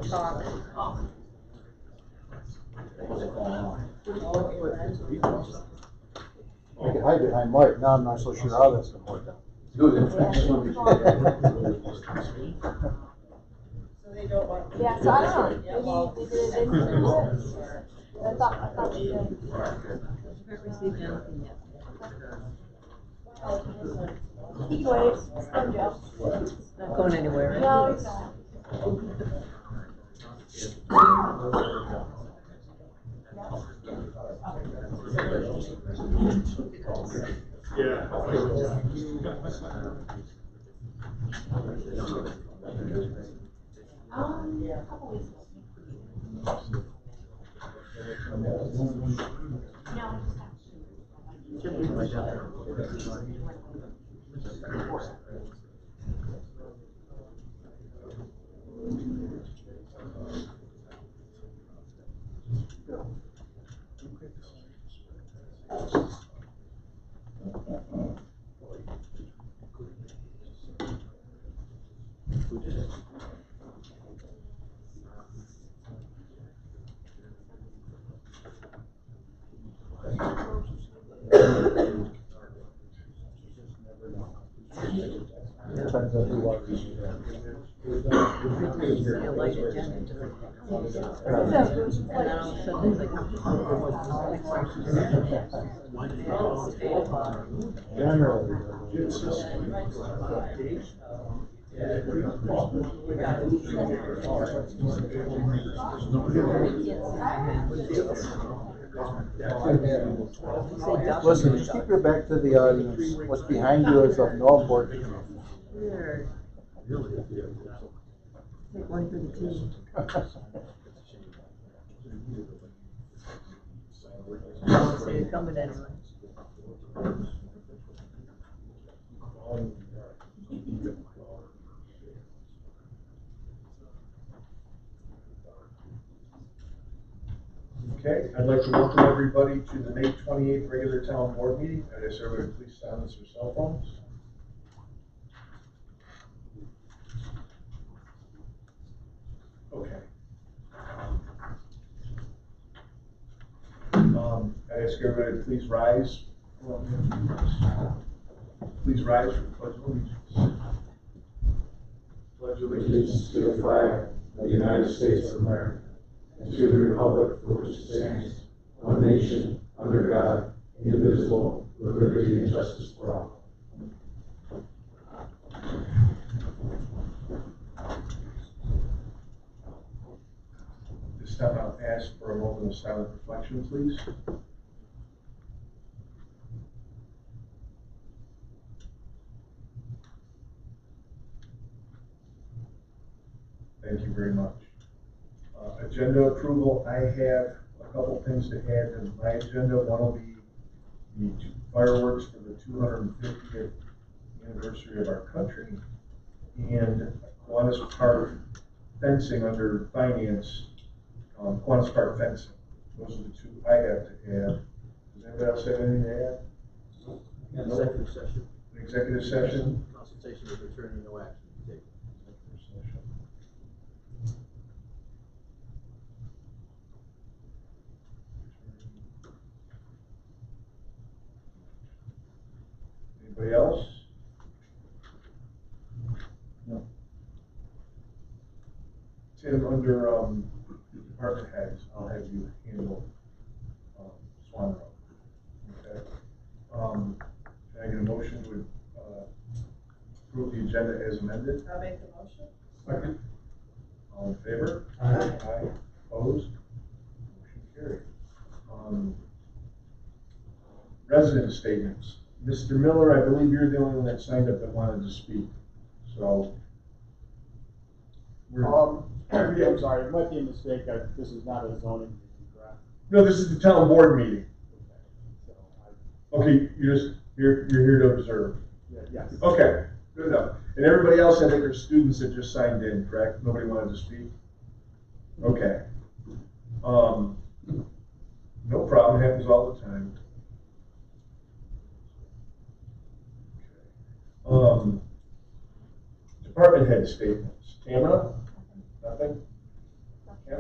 talk. I can hide behind Mike. Now I'm not so sure how that's going to work out. Good. So they don't want. Yeah, so I don't know. Maybe they did it in I thought they did. Haven't received anything yet. He can wait. It's no joke. Not going anywhere, right? No, he's not. Yeah. A couple weeks ago. Depends on who what. See a light agenda to the. And then all of a sudden, it's Listen, just keep your back to the audience. What's behind you is of no importance. Take one for the team. So you're coming anyway. Okay, I'd like to welcome everybody to the May 28th regular town board meeting. I'd ask everybody to please silence their cell phones. Okay. I ask everybody to please rise. Please rise for the Pledge of Allegiance. Pledge allegiance to the flag of the United States of America and to the republic for which it stands, one nation, under God, indivisible, with liberty and justice for all. This time I'll ask for a moment of silent reflection, please. Thank you very much. Agenda approval, I have a couple things to add to my agenda. One will be the fireworks for the 250th anniversary of our country, and Kiwanis Park fencing under finance, Kiwanis Park fencing. Those are the two I have to add. Does anybody else have anything to add? Executive session. An executive session? Consultation with attorney, no action to be taken. Anybody else? No. Tim, under department heads, I'll have you handle Swan Road. Okay. Can I get a motion to approve the agenda as amended? I'll make the motion. Second. All in favor? Aye. Aye. Opposed? Motion carried. Resident statements. Mr. Miller, I believe you're the only one that signed up that wanted to speak. So. Yeah, I'm sorry, it might be a mistake. This is not a zoning meeting, correct? No, this is the town board meeting. So Okay, you're here to observe. yes. Okay, good enough. And everybody else, I think, are students that just signed in, correct? Nobody wanted to speak? Okay. No problem, happens all the time. Department head statements. Tamara? Nothing?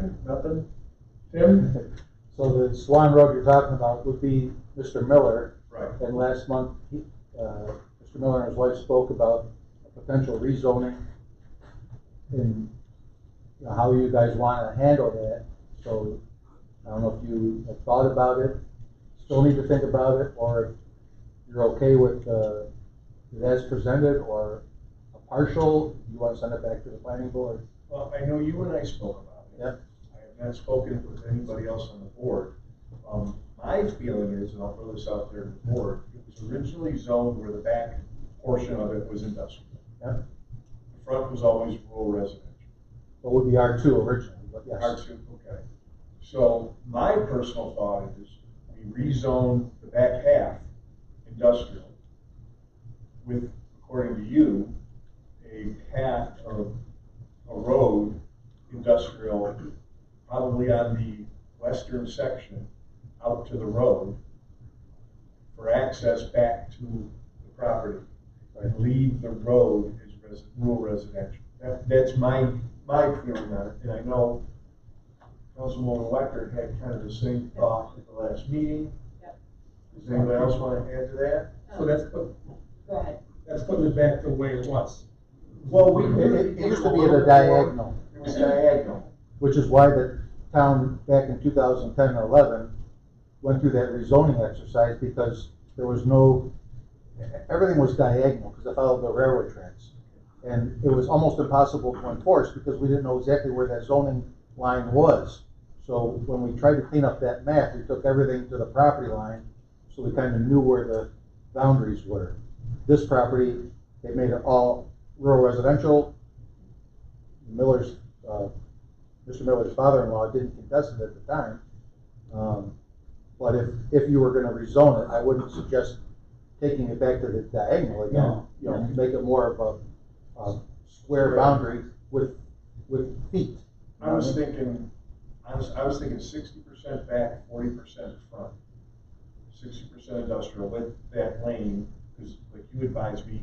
second, nothing? Tim? So the Swan Road you're talking about would be Mr. Miller. Right. And last month, Mr. Miller and his wife spoke about a potential rezoning and you know, how you guys want to handle that. So I don't know if you have thought about it, still need to think about it, or if you're okay with it as presented, or a partial, you want to send it back to the planning board? Well, I know you and I spoke about it. Yep. I have not spoken with anybody else on the board. My feeling is, and I'll throw this out there to the board, it was originally zoned where the back portion of it was industrial. Yep. The front was always rural residential. What would be R2 originally, but yes. R2, okay. So my personal thought is we rezone the back half industrial with, according to you, a path of a road industrial, probably on the western section out to the road for access back to the property. And leave the road as rural residential. That's my feeling on it, and I know Councilwoman Wechter had kind of the same thought at the last meeting. Yep. Does anybody else want to add to that? So that's, Go ahead. that's putting it back the way it was. Well, It used to be at a diagonal, It was diagonal. which is why the town back in 2010 and 11 went through that rezoning exercise, because there was no, everything was diagonal because it followed the railroad tracks. And it was almost impossible to enforce because we didn't know exactly where that zoning line was. So when we tried to clean up that map, we took everything to the property line, so we kind of knew where the boundaries were. This property, they made it all rural residential. Miller's, Mr. Miller's father-in-law didn't contest it at the time. But if you were gonna rezone it, I wouldn't suggest taking it back to the diagonal again. No. You know, make it more of a square boundary with feet. I was thinking 60% back, 40% front. 60% industrial with that lane, because like you advised me,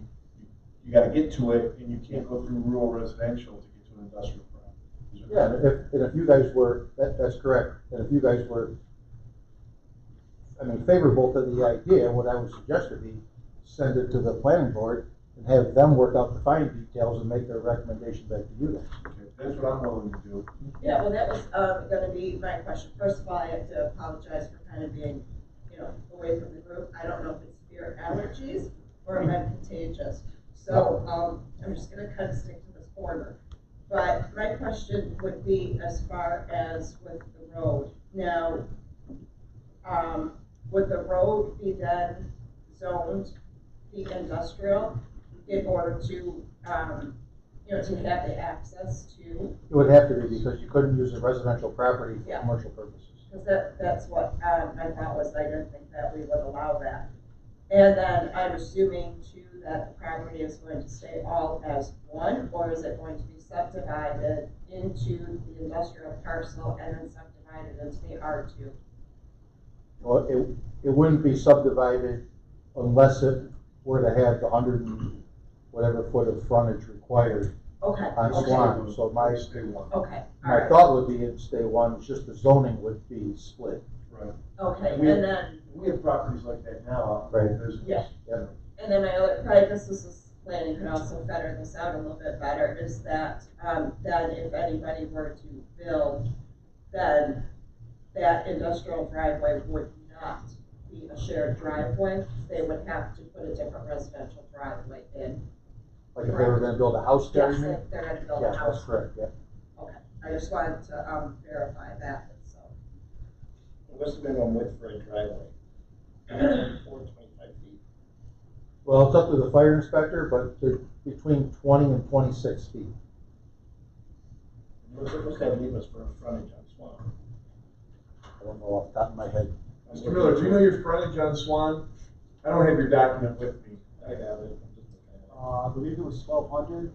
you gotta get to it and you can't go through rural residential to get to an industrial property. Yeah, and if you guys were, that's correct, and if you guys were, I mean, favorable to the idea, what I would suggest would be send it to the planning board and have them work out the fine details and make their recommendation back to you guys. Okay, that's what I'm willing to do. Yeah, well, that was, gonna be my question. First of all, I have to apologize for kind of being, away from the group. I don't know if it's beer allergies or if I'm contagious. So, I'm just gonna kind of stick to this corner. But my question would be as far as with the road. Now, would the road be then zoned the industrial in order to, to have the access to? It would have to be, because you couldn't use a residential property for Yeah. commercial purposes. Because that's what my thought was. I didn't think that we would allow that. And then I'm assuming too that the property is going to stay all as one, or is it going to be subdivided into the industrial parcel and then subdivided into the R2? Well, it wouldn't be subdivided unless it were to have the 100 and whatever foot of frontage required Okay. on Okay. Swan. So my Okay. All my right. thought would be it'd stay one, it's just the zoning would be split. Right. Okay. We have- And then. We have properties like that now out Right. in business. Yeah. Yeah. And then my other, probably this is planning could also better this out a little bit better, is that, then if anybody were to build, then that industrial driveway would not be a shared driveway. They would have to put a different residential driveway in. Like if they were gonna build a house there, Yes, you mean? if they're gonna build Yeah, a that's house. correct, yeah. Okay, I just wanted to, verify that, so. What's the minimum width for a driveway? 25 feet. Well, it's up to the fire inspector, but they're between 20 and 26 feet. What's that leave us for a frontage on Swan? I don't know off the top of my head. Mr. Miller, do you know your frontage on Swan? I don't have your document with me. I have it. I'm just looking at it. I believe it was 1,200,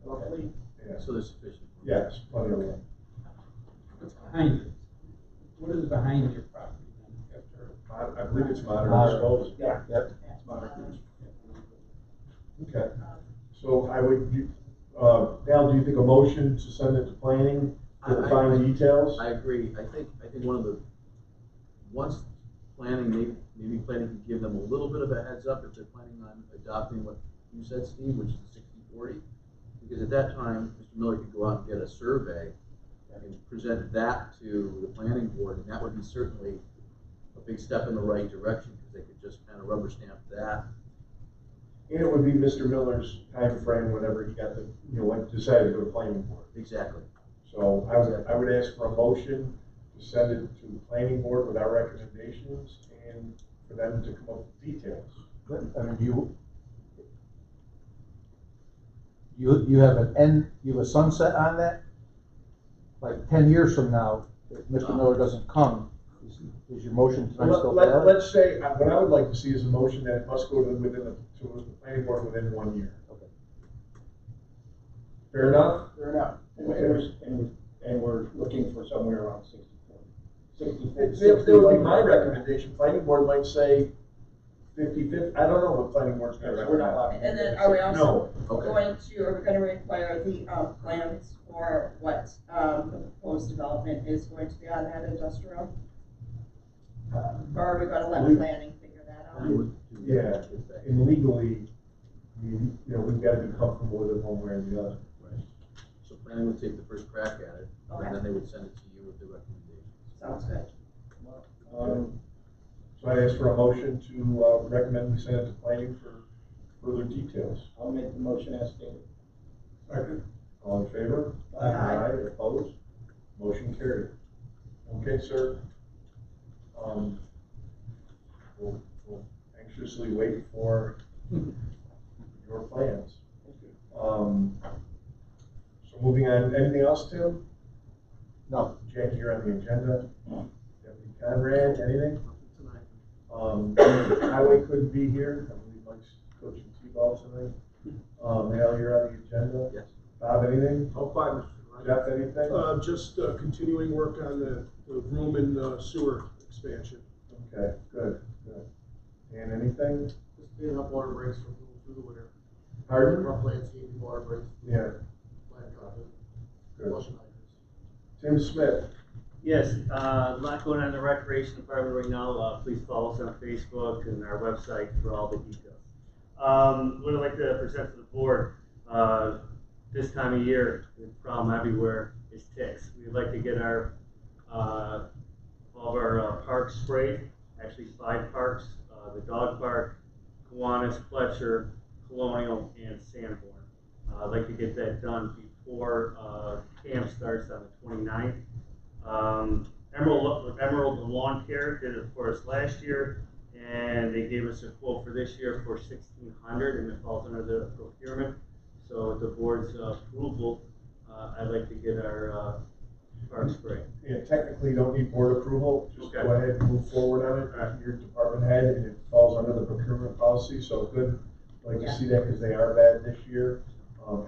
roughly. Yeah. So there's sufficient. Yes, plenty of room. What's behind it? What is behind your property then? After, I believe it's modern Modern. disposal. Yeah. Yep. It's modern. Okay, so I would, Al, do you think a motion to send it to planning? for the fine details. I agree. I think once planning, maybe planning can give them a little bit of a heads up if they're planning on adopting what you said, Steve, which is the 60-40. Because at that time, Mr. Miller could go out and get a survey and present that to the planning board, and that would be certainly a big step in the right direction, because they could just kind of rubber stamp that. And it would be Mr. Miller's time frame whenever he got the, when decided to go to planning board. Exactly. So I would ask for a motion to send it to the planning board with our recommendations and for them to come up with details. I mean, you have an end, you have a sunset on that? Like 10 years from now, if Mr. Miller doesn't come, is your motion tonight still valid? Let's say, what I would like to see is a motion that it must go to the planning board within 1 year. Okay. Fair enough? Fair enough. And we're looking for somewhere around 60-40. That would be my recommendation. Planning board might say 50-50. I don't know what planning board's gonna We're not recommend. allowed. And then are we also Okay. are we gonna require the, plans for what, the proposed development is going to be on that industrial? Or are we gonna let planning figure that out? Yeah, and legally, we've got to be comfortable with it one way or the other. Right. So planning would take the first crack at it, Okay. and then they would send it to you with the recommendations. Sounds good. So I ask for a motion to recommend we send it to planning for further details. I'll make the motion as stated. Second. All in favor? Aye. Opposed? Motion carried. Okay, sir. We'll anxiously wait for your plans. So moving on, anything else, Tim? No. Jackie, you're on the agenda. Deputy Conrad, anything? Nothing tonight. Highway couldn't be here. I believe Mike's coaching T-ball tonight. Al, you're on the agenda. Yes. Bob, anything? Oh, fine, Mr. Jeff, anything? Just continuing work on the room and sewer expansion. Okay, good. And anything? Just cleaning up water breaks through the winter. Pardon? Rough landscaping, water breaks. Yeah, Plant dropping, good. flushing hydrants. Tim Smith. Yes, a lot going on in the recreation department right now. Please follow us on Facebook and our website for all the details. What I'd like to present to the board, this time of year, the problem everywhere is ticks. We'd like to get our all of our parks sprayed, actually 5 parks, the dog park, Kiwanis, Fletcher, Colonial, and Sanborn. I'd like to get that done before camp starts on the 29th. Emerald Lawn Care did it for us last year, and they gave us a quote for this year for $1,600, and it falls under the procurement. So with the board's approval, I'd like to get our park spray. Yeah, technically you don't need board approval, just Okay. go ahead and move forward on it. Alright. Your department head, and it falls under the procurement policy, so good. Like to Yeah. see that because they are bad this year,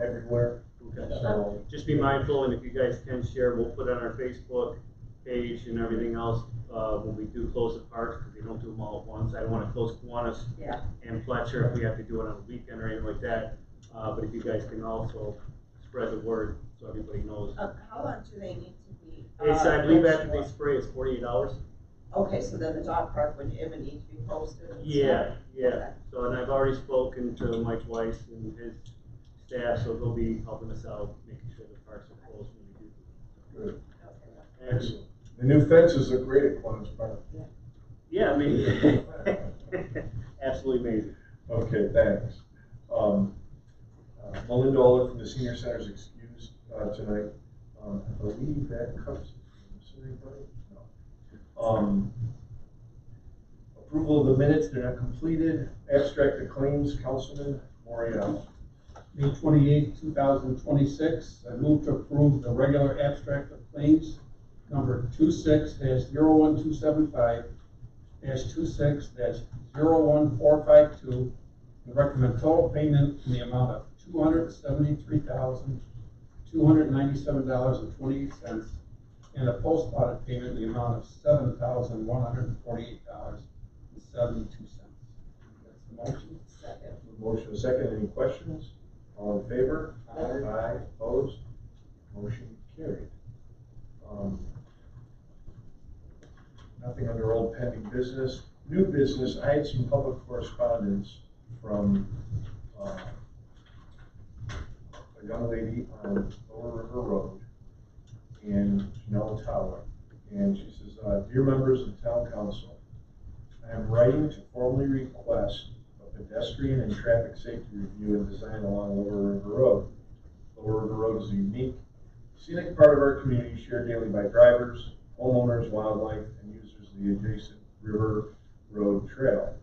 everywhere. Okay. So, Just be mindful, and if you guys can share, we'll put on our Facebook page and everything else when we do close the parks, because we don't do them all at once. I don't want to close Kiwanis Yeah. and Fletcher if we have to do it on a weekend or anything like that. But if you guys can also spread the word so everybody knows. How long do they need to be? It's, I believe after they posted? spray, it's 48 hours. Okay, so then the dog park would, it would need to be posted and Yeah, stuff? yeah. Okay. So, and I've already spoken to Mike Weiss and his staff, so they'll be helping us out, making sure the parks are closed when we do. good. Okay. And, Excellent. The new fences look great at Quan's Park. yeah, I mean, absolutely amazing. Okay, thanks. Melinda Oler from the Senior Center is excused tonight. I believe that covers it. Is there anybody? No. Approval of the minutes, they're not completed. Abstract of claims, Councilman Morial. May 28, 2026, I move to approve the regular abstract of claims number 26-01275 -26-01452, and recommend total payment in the amount of $273,297.28, and a post audit payment in the amount of $7,148.72. That's the motion. Second. Motion is second. Any questions? All in favor? Aye. Opposed? Motion carried. Nothing under old pending business. New business, I had some public correspondence from a young lady on Lower River Road in Janelle Tower. And she says, dear members of the town council, I am writing to formally request a pedestrian and traffic safety review and design along Lower River Road. Lower River Road is a unique, scenic part of our community shared daily by drivers, homeowners, wildlife, and users of the adjacent River Road Trail.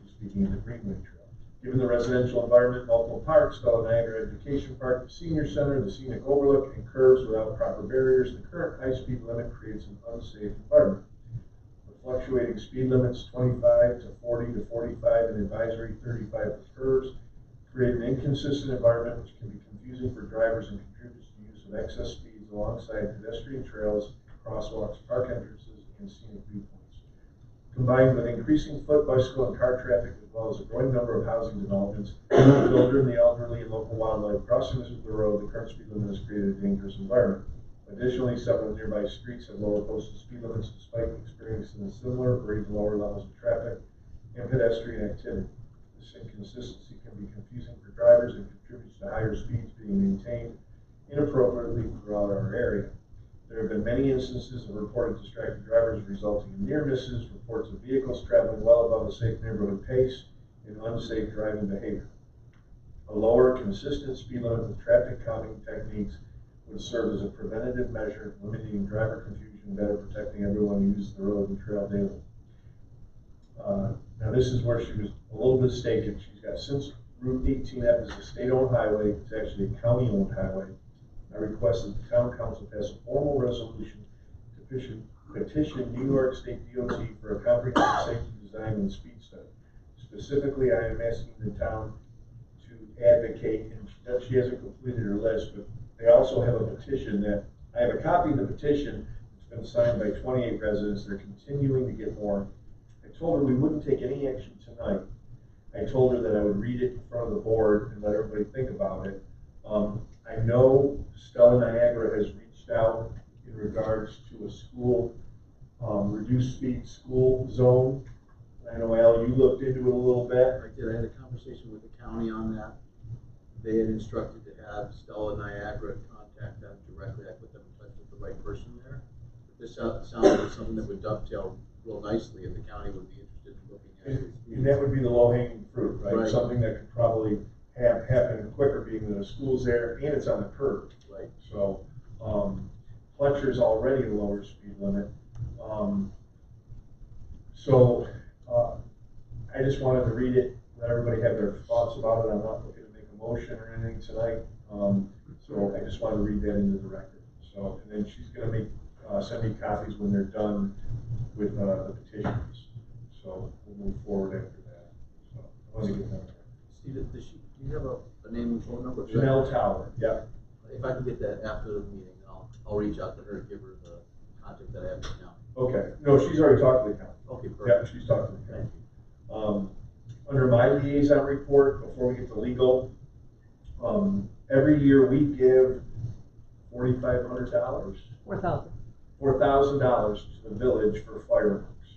She's speaking of the Greenway Trail. Given the residential environment, multiple parks, Stella Niagara Education Park, the Senior Center, the scenic overlook, and curves without proper barriers, the current high-speed limit creates an unsafe environment. The fluctuating speed limits, 25 to 40 to 45, and advisory 35 for curves, create an inconsistent environment which can be confusing for drivers and contributes to use of excess speeds alongside pedestrian trails, crosswalks, park entrances, and scenic viewpoints. Combined with increasing foot, bicycle, and car traffic, as well as a growing number of housing developments, children, the elderly, and local wildlife crossing the road, the current speed limit has created a dangerous environment. Additionally, several nearby streets have lower posted speed limits despite experiencing similar or even lower levels of traffic and pedestrian activity. This inconsistency can be confusing for drivers and contributes to higher speeds being maintained inappropriately throughout our area. There have been many instances of reported distracted drivers resulting in near misses, reports of vehicles traveling well above a safe neighborhood pace, and unsafe driving behavior. A lower, consistent speed limit with traffic calming techniques would serve as a preventative measure, limiting driver confusion, better protecting everyone who uses the road and trail daily. Now this is where she was a little bit mistaken. She's got, since Route 18F is a state-owned highway, it's actually a county-owned highway. I request that the town council pass a formal resolution to petition New York State DOT for a comprehensive safety design and speed study. Specifically, I am asking the town to advocate, and she hasn't completed her list, but they also have a petition that, I have a copy of the petition. It's been signed by 28 residents. They're continuing to get more. I told her we wouldn't take any action tonight. I told her that I would read it in front of the board and let everybody think about it. I know Stella Niagara has reached out in regards to a school, reduced speed school zone. I know, Al, you looked into it a little bit. I did. I had a conversation with the county on that. They had instructed to have Stella Niagara contact them directly. I put them in touch with the right person there. But this sounds like something that would dovetail real nicely if the county would be interested in looking at it. And that would be the low-hanging fruit, right? Right. Something that could probably happen quicker, being that the school's there and it's on the curve. Right. So, Fletcher's already a lower speed limit. I just wanted to read it, let everybody have their thoughts about it. I'm not looking to make a motion or anything tonight. So I just wanted to read that into the record. So, and then she's gonna send me copies when they're done with the petitions. So we'll move forward after that. So I want to get that. Steve, do you have a name and phone number? Janelle Tower, yep. If I can get that after the meeting, I'll reach out to her and give her the contact that I have now. Okay, no, she's already talked to the county. Okay, perfect. Yep, she's talked to the county. Under my liaison report, before we get to legal, every year we give $4,500. $4,000 to the village for fireworks.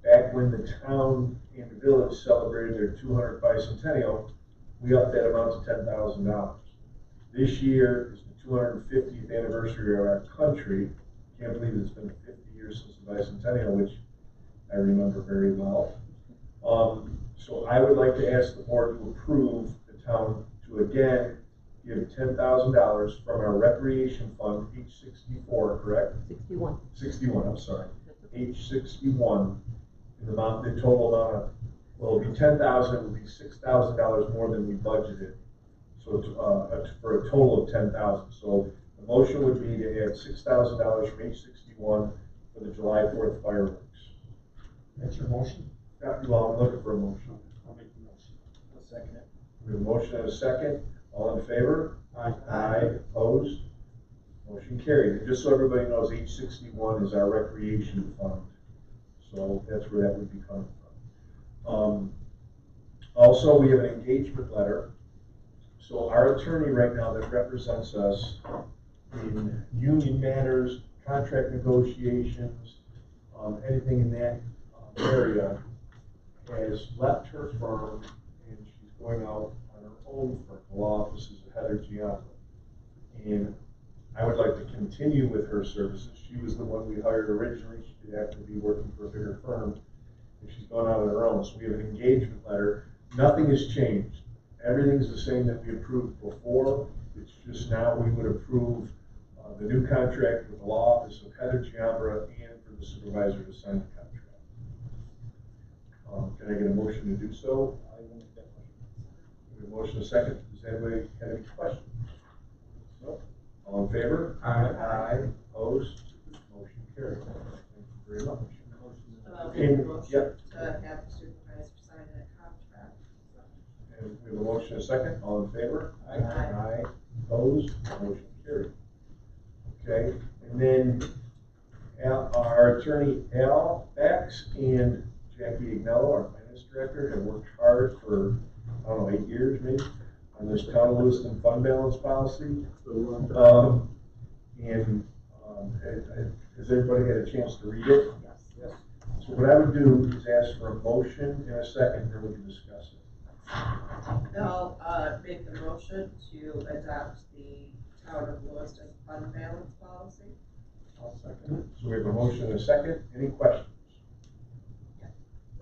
Back when the town and the village celebrated their 200th bicentennial, we upped that amount to $10,000. This year is the 250th anniversary of our country. Can't believe it's been 50 years since the bicentennial, which I remember very well. So I would like to ask the board to approve the town to again give $10,000 from our recreation fund, H64, correct? 61. 61, I'm sorry. H61, in the total amount of, well, it'll be 10,000, it would be $6,000 more than we budgeted. So it's, for a total of 10,000. So the motion would be to add $6,000 from H61 for the July 4th fireworks. That's your motion? Well, I'm looking for a motion. I'll make the motion. I'll second it. We have a motion and a second. All in favor? Aye. Aye. Opposed? Motion carried. And just so everybody knows, H61 is our recreation fund. So that's where that would be coming from. Also, we have an engagement letter. So our attorney right now that represents us in union matters, contract negotiations, anything in that area, has left her firm and she's going out on her own firm. The law office is Heather Giambra. And I would like to continue with her services. She was the one we hired originally. She did happen to be working for a bigger firm, and she's gone out on her own. So we have an engagement letter. Nothing has changed. Everything's the same that we approved before. It's just now we would approve the new contract with the law office of Heather Giambra and for the supervisor to sign the contract. Can I get a motion to do so? I will make that motion. We have a motion a second. Does anybody have any questions? No? All in favor? Aye. Opposed? Motion carried. Thank you very much. Make a And, motion yep. to have the supervisor sign that contract. And we have a motion a second. All in favor? Aye. Aye. Opposed? Motion carried. Okay, and then our attorney Al Bax and Jackie Agnello, our finance director, have worked hard for, I don't know, 8 years maybe, on this town of Lewiston fund balance policy. Has everybody had a chance to read it? Yes. So what I would do is ask for a motion and a second, then we can discuss it. I'll make the motion to adopt the town of Lewiston fund balance policy. I'll second it. So we have a motion and a second. Any questions?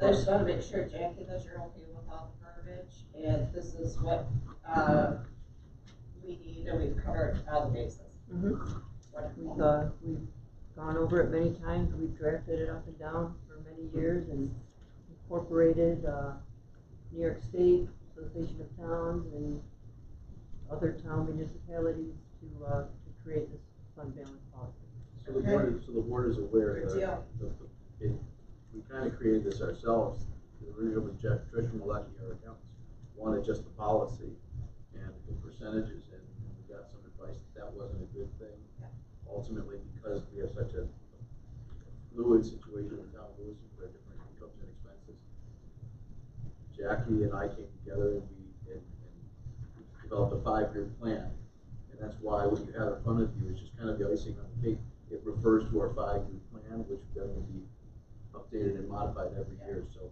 I just want to make sure, Jackie, that you're okay with all the verbiage, and this is what we need, and we've covered all the bases. Wonderful. We've gone over it many times, we've drafted it up and down for many years and incorporated New York State Association of Towns and other town municipalities to create this fund balance policy. So the board is aware Good deal. we kind of created this ourselves. The original Trish from Malecki, our accountants, wanted just the policy and the percentages, and we got some advice that wasn't a good thing. Ultimately, because we have such a fluid situation in town of Lewiston with our different incomes and expenses, Jackie and I came together and we developed a 5-year plan. And that's why what you have in front of you is just kind of the icing on the cake. It refers to our 5-year plan, which then will be updated and modified every year. So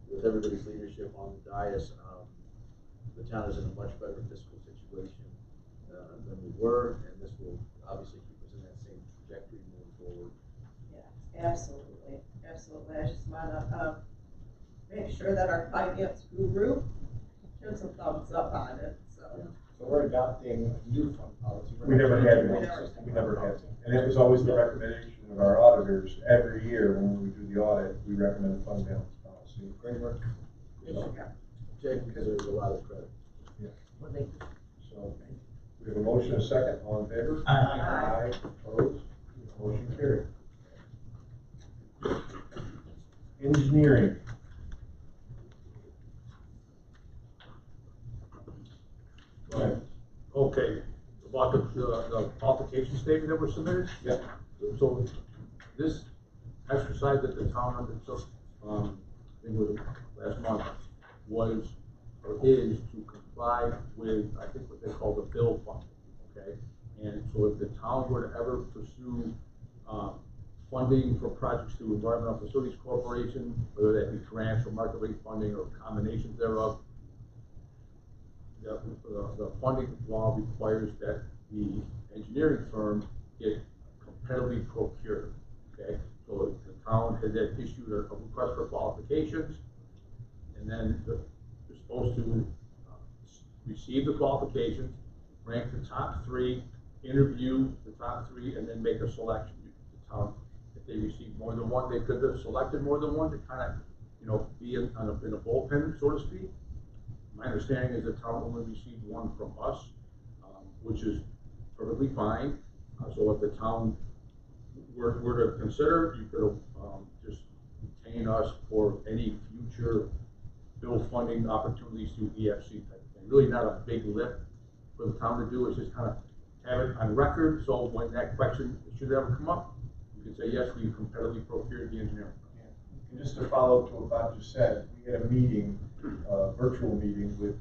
with everybody's leadership on the dais, the town is in a much better fiscal situation than we were, and this will obviously keep us in that same trajectory moving forward. Yeah, absolutely, absolutely. I just want to make sure that our finance guru gives a thumbs up on it, so. So we're adopting a new fund policy. We never had one. We never had one. And it was always the recommendation of our auditors every year when we do the audit, we recommend a fund balance policy. Great work. Jackie deserves a lot of credit. Well, they So we have a motion and a second. All in favor? Aye. Opposed? Motion carried. Engineering. Go ahead. Okay, about the qualification statement that was submitted? Yep. So this exercise that the town undertook, I think it was last month, was or is to comply with, I think what they call the bill fund, okay? And so if the town were to ever pursue funding for projects through Environmental Facilities Corporation, whether that be grants or market rate funding or combinations thereof, the funding law requires that the engineering firm get competitively procured, okay? So the town has then issued a request for qualifications, and then they're supposed to receive the qualifications, rank the top 3, interview the top 3, and then make a selection. The town, if they receive more than one, they could have selected more than one to kind of, be in a bullpen, so to speak. My understanding is the town only received one from us, which is perfectly fine. So if the town were to consider, you could just retain us for any future bill funding opportunities through EFC type of thing. Really not a big lift for the town to do. It's just kind of have it on record. So when that question should ever come up, you can say, yes, we competitively procured the engineering. And just to follow up to what Bob just said, we had a meeting, virtual meeting with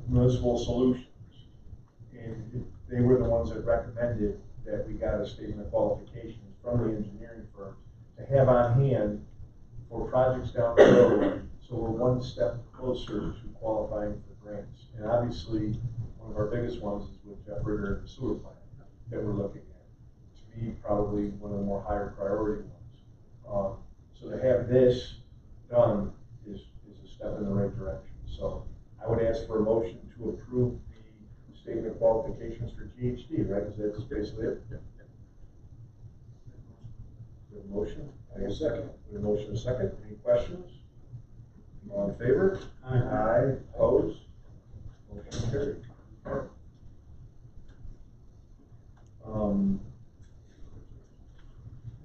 Municipal Solutions. And they were the ones that recommended that we got a statement of qualifications from the engineering firms to have on hand for projects down the road, so we're one step closer to qualifying for grants. And obviously, one of our biggest ones is with Jeff Ritter and the sewer plant that we're looking at. To me, probably one of the more higher priority ones. So to have this done is a step in the right direction. So I would ask for a motion to approve the statement of qualifications for GHD, right? Because that's basically it. We have a motion? I have a second. We have a motion, a second. Any questions? All in favor? Aye. Opposed? Motion carried.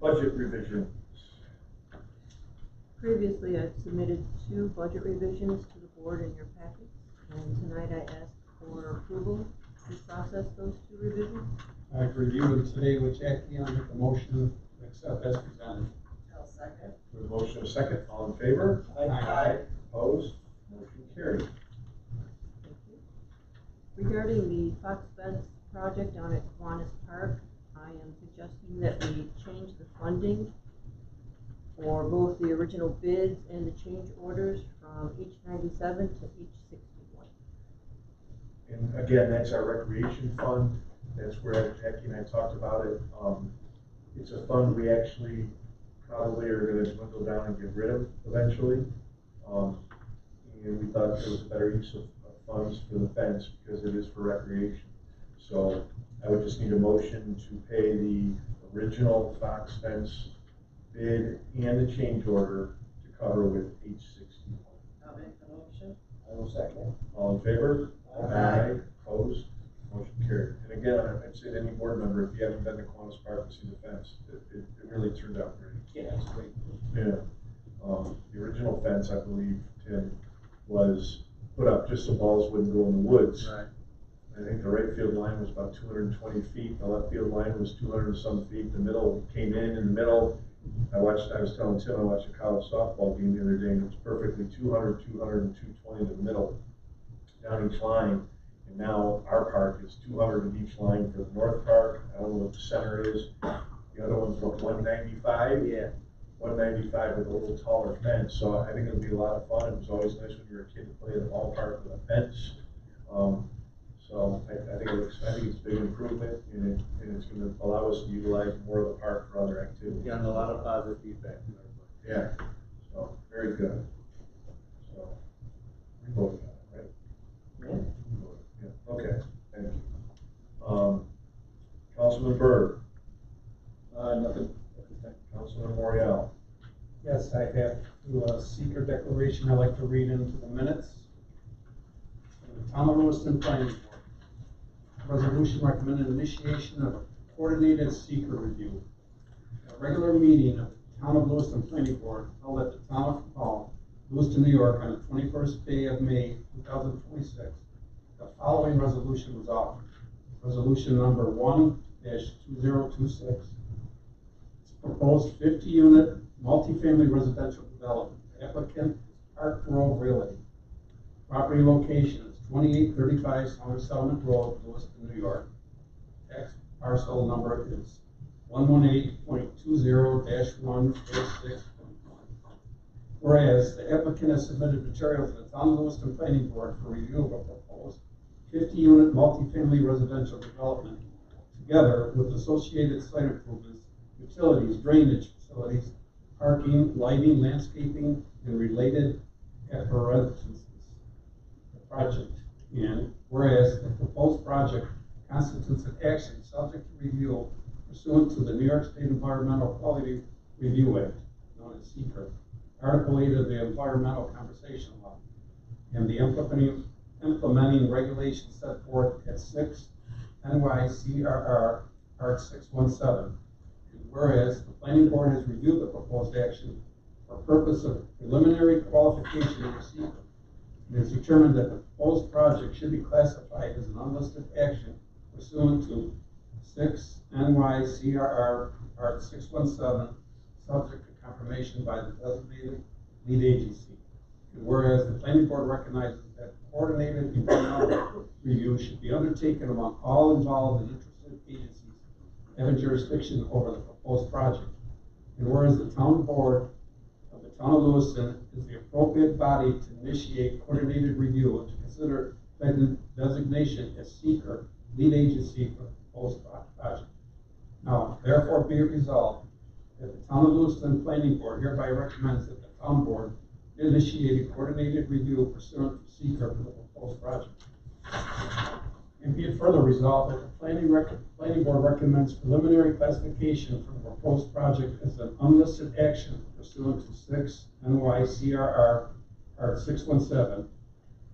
Budget revisions. Previously, I've submitted 2 budget revisions to the board in your packets, and tonight I asked for approval to process those 2 revisions. I've reviewed them today with Jackie, and I make a motion to accept as presented. I'll second. We have a motion, a second. All in favor? Aye. Opposed? Motion carried. Thank you. Regarding the Fox Fence project down at Kiwanis Park, I am suggesting that we change the funding for both the original bids and the change orders from H97 to H61. And again, that's our recreation fund. That's where Jackie and I talked about it. It's a fund we actually probably are going to dwindle down and get rid of eventually. And we thought it was a better use of funds for the fence because it is for recreation. So I would just need a motion to pay the original Fox Fence bid and the change order to cover with H61. I'll make the motion. I will second. All in favor? Aye. Opposed? Motion carried. And again, I'd say to any board member, if you haven't been to Kiwanis Park to see the fence, it really turned out great. Yeah, it's great. Yeah. The original fence, I believe, Tim, was put up just so balls wouldn't go in the woods. Right. I think the right field line was about 220 feet. The left field line was 200 and some feet. The middle came in the middle. I was telling Tim, I watched a college softball game the other day, and it was perfectly 200, 200, and 220 in the middle, down each line. And now our park is 200 in each line for the north park. I don't know what the center is. The other one's about 195. Yeah. 195 with a little taller fence. So I think it'll be a lot of fun. It was always nice when you were a kid to play in the ballpark with a fence. So I think it's a big improvement, and it's going to allow us to utilize more of the park for other activities. Gotten a lot of positive feedback from everybody. Yeah, so very good. So we voted on it, right? Yeah. We voted, yeah. Okay, thank you. Councilman Byrd. Nothing. Councilman Morial. Yes, I have a secret declaration I'd like to read into the minutes. The Town of Lewiston Planning Board. Resolution recommended initiation of a coordinated secret review. A regular meeting of the Town of Lewiston Planning Board held at the Town of Hall, Lewiston, New York, on the 21st day of May 2026. The following resolution was offered. Resolution number 1-2026. It's proposed 50-unit multifamily residential development. Applicant Park Grove Realty. Property location is 2835 Summer Settlement Road, Lewiston, New York. Tax parcel number is 118.20-146.1. Whereas the applicant has submitted material to the Town of Lewiston Planning Board for review of a proposed 50-unit multifamily residential development, together with associated site improvements, utilities, drainage facilities, parking, lighting, landscaping, and related appurtenances. The project, and whereas the proposed project constitutes an action subject to review pursuant to the New York State Environmental Quality Review Act, known as SECRET, Article 8 of the Environmental Conversation Law, and the implementing regulations set forth at 6 NYCRR Part 617. Whereas the Planning Board has reviewed the proposed action for purpose of preliminary qualification of the secret, and has determined that the proposed project should be classified as an unlisted action pursuant to 6 NYCRR Part 617, subject to confirmation by the designated lead agency. And whereas the Planning Board recognizes that coordinated environmental review should be undertaken among all involved and interested agencies having jurisdiction over the proposed project. And whereas the town board of the town of Lewiston is the appropriate body to initiate coordinated review and to consider designation as seeker, lead agency for the proposed project. Now, therefore be it resolved that the town of Lewiston Planning Board hereby recommends that the town board initiate a coordinated review pursuant to seeker for the proposed project. And be it further resolved that the planning board recommends preliminary classification for the proposed project as an unlisted action pursuant to 6 NYCRR Part 617.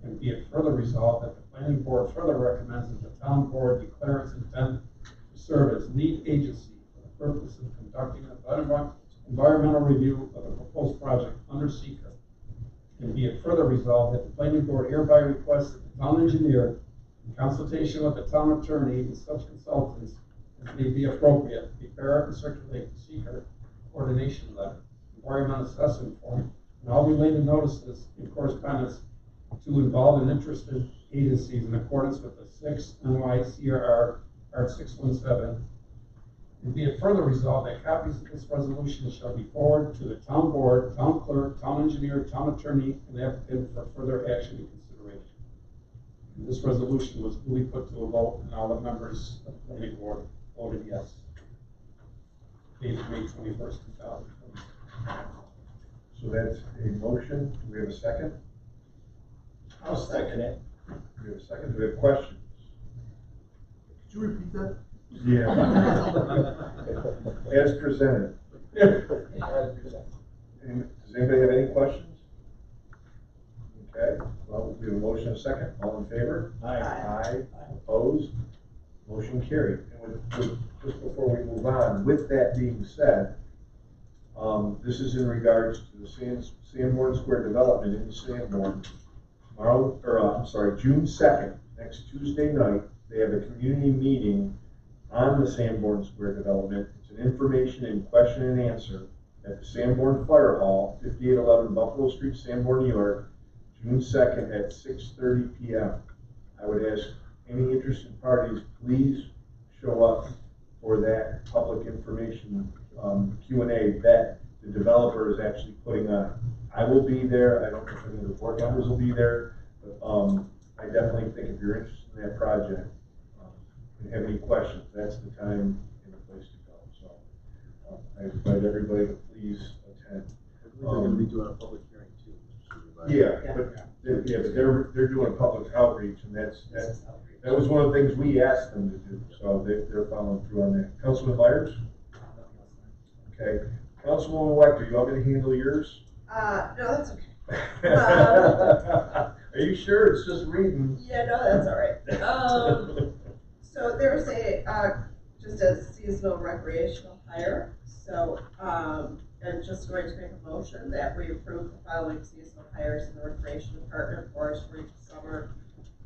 And be it further resolved that the planning board further recommends that the town board declare its intent to serve as lead agency for the purpose of conducting an environmental review of the proposed project under seeker. And be it further resolved that the planning board hereby requests that the town engineer, in consultation with the town attorney and such consultants as may be appropriate, prepare and circulate the seeker coordination letter, environmental assessment form, and all related notices in correspondence to involve and interested agencies in accordance with the 6 NYCRR Part 617. And be it further resolved that copies of this resolution shall be forwarded to the town board, town clerk, town engineer, town attorney, and applicant for further action and consideration. And this resolution was duly put to a vote, and all the members of the planning board voted yes. Dated May 21st, 2020. So that's a motion. Do we have a second? I'll second it. Do we have a second? Do we have questions? Could you repeat that? Yeah. As presented. And does anybody have any questions? Okay, well, we have a motion and a second. All in favor? Aye. Aye. Opposed? Motion carried. And just before we move on, with that being said, this is in regards to the Sanborn Square development in Sanborn. June 2nd, next Tuesday night, they have a community meeting on the Sanborn Square development. It's an information and question and answer at the Sanborn Fire Hall, 5811 Buffalo Street, Sanborn, New York, June 2nd at 6:30 p.m. I would ask any interested parties, please show up for that public information Q&A that the developer is actually putting on. I will be there. I don't know if any of the board members will be there, but I definitely think if you're interested in that project and have any questions, that's the time and the place to go. So I invite everybody to please attend. They're going to be doing a public hearing too. But they're doing public outreach, and that was one of the things we asked them to do. So they're following through on that. Councilman Myers? Okay. Councilwoman Wechter, you want me to handle yours? No, that's okay. Are you sure? It's just reading. Yeah, no, that's all right. So there's just a seasonal recreational hire. So I'm just going to make a motion that we approve the following seasonal hires in the recreation department for spring summer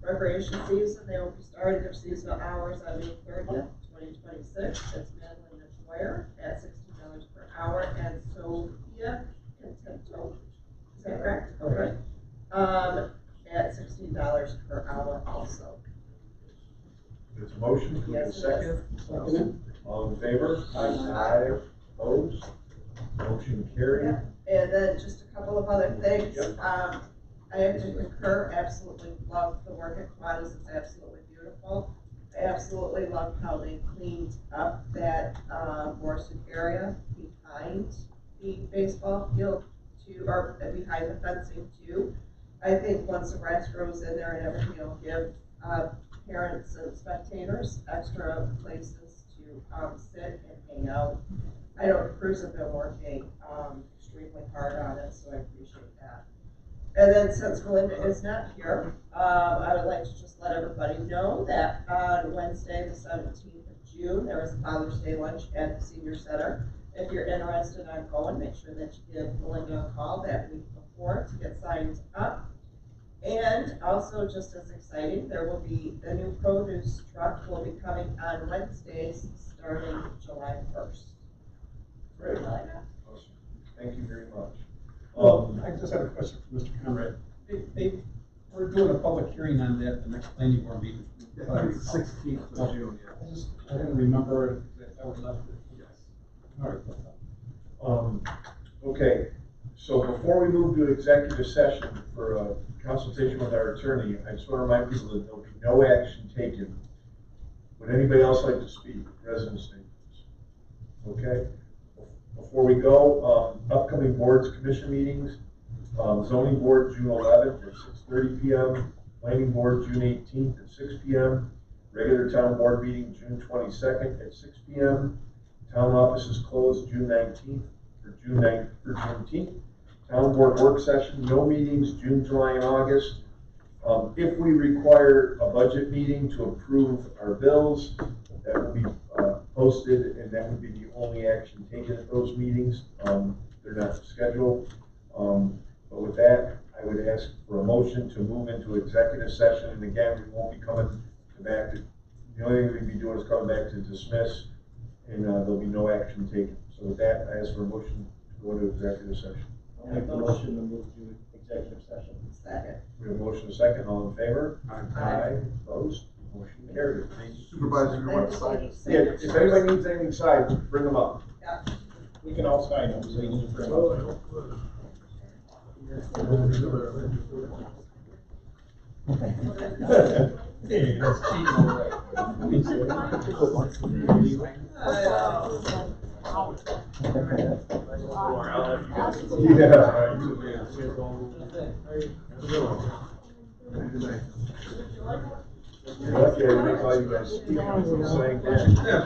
recreation season. They will be starting their seasonal hours on May 30th, 2026. It's Madeline Moyer at $16 per hour and Sophia Contento. Is that correct? Okay. At $16 per hour also. There's a motion. Can we have a second? Second. All in favor? Aye. Opposed? Motion carried. Yeah. And then just a couple of other things. I have to concur, absolutely love the work at Quadas. It's absolutely beautiful. I absolutely love how they cleaned up that Morrison area behind the baseball field or behind the fencing too. I think once the grass grows in there and everything, it'll give parents and spectators extra places to sit and hang out. I know the crews have been working extremely hard on it, so I appreciate that. And then since Melinda is not here, I would like to just let everybody know that on Wednesday, the 17th of June, there is a Father's Day lunch at the Senior Center. If you're interested in going, make sure that you give Melinda a call that week before to get signed up. And also, just as exciting, there will be the new produce truck will be coming on Wednesdays starting July 1st. Great. Awesome. Thank you very much. I just have a question for Mr. Conrad. We're doing a public hearing on that, the next planning board meeting. 16th of June, I didn't remember, Yes. All right. Okay, so before we move to executive session for a consultation with our attorney, I just want to remind people that there'll be no action taken. Would anybody else like to speak? Resident statements. Okay. Before we go, upcoming boards, commission meetings, zoning board, June 11th at 6:30 p.m., planning board, June 18th at 6 p.m., regular town board meeting, June 22nd at 6 p.m., town offices closed June 19th or June 9th or Juneteenth, town board work session, no meetings, June, July, and August. If we require a budget meeting to approve our bills, that will be posted, and that would be the only action taken at those meetings. They're not scheduled. But with that, I would ask for a motion to move into executive session. And again, we won't be coming back to, the only thing we'd be doing is coming back to dismiss, and there'll be no action taken. So with that, I ask for a motion to go into executive session. I'll make the motion to move to executive session. Second. We have a motion and a second. All in favor? Aye. Opposed? Motion carried. Supervisor, you want to sign? Yeah, if anybody needs anything signed, bring them up. Yeah. We can all sign them, so you can just bring them up. Hey, that's cheating, all right. You're lucky I didn't make all you guys speak. Saying that.